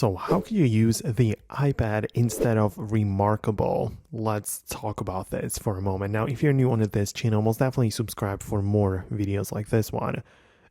So how can you use the iPad instead of Remarkable? Let's talk about this for a moment. Now, if you're new on this channel, most definitely subscribe for more videos like this one.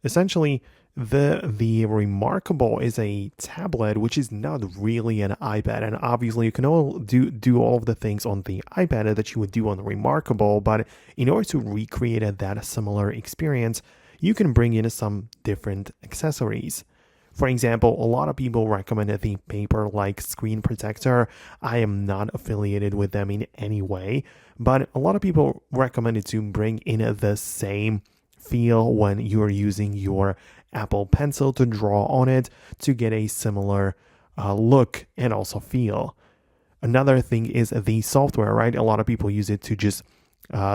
Essentially, the Remarkable is a tablet, which is not really an iPad, and obviously you can all do all of the things on the iPad that you would do on the Remarkable, but in order to recreate that similar experience, you can bring in some different accessories. For example, a lot of people recommend the paper-like screen protector. I am not affiliated with them in any way, but a lot of people recommend it to bring in the same feel when you're using your Apple Pencil to draw on it to get a similar look and also feel. Another thing is the software, right? A lot of people use it to just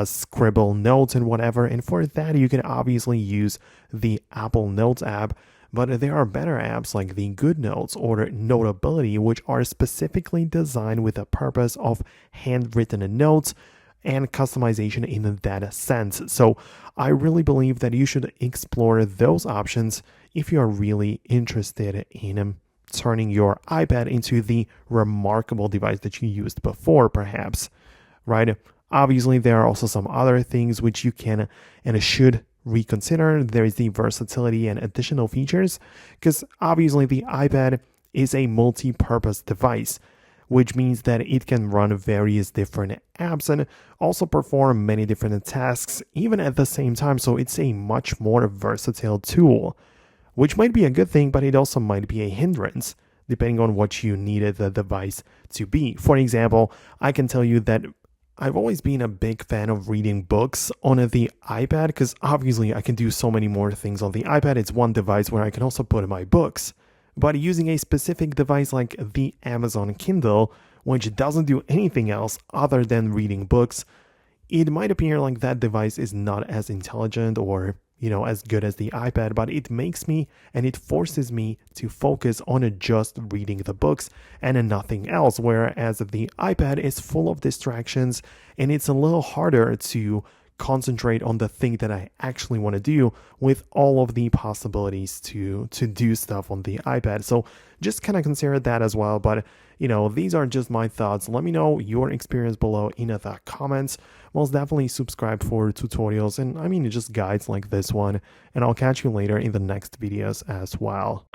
scribble notes and whatever, and for that you can obviously use the Apple Notes app. But there are better apps like the Good Notes or Notability, which are specifically designed with the purpose of handwritten notes and customization in that sense. So I really believe that you should explore those options if you are really interested in turning your iPad into the remarkable device that you used before, perhaps, right? Obviously, there are also some other things which you can and should reconsider. There is the versatility and additional features, because obviously the iPad is a multi-purpose device, which means that it can run various different apps and also perform many different tasks even at the same time. So it's a much more versatile tool, which might be a good thing, but it also might be a hindrance depending on what you needed the device to be. For example, I can tell you that I've always been a big fan of reading books on the iPad because obviously I can do so many more things on the iPad. It's one device where I can also put my books. But using a specific device like the Amazon Kindle, which doesn't do anything else other than reading books, it might appear like that device is not as intelligent or as good as the iPad, but it makes me and it forces me to focus on just reading the books and nothing else. Whereas the iPad is full of distractions and it's a little harder to concentrate on the thing that I actually want to do with all of the possibilities to do stuff on the iPad. So just kind of consider that as well. But these are just my thoughts. Let me know your experience below in the comments. Most definitely subscribe for tutorials and just guides like this one. And I'll catch you later in the next videos as well.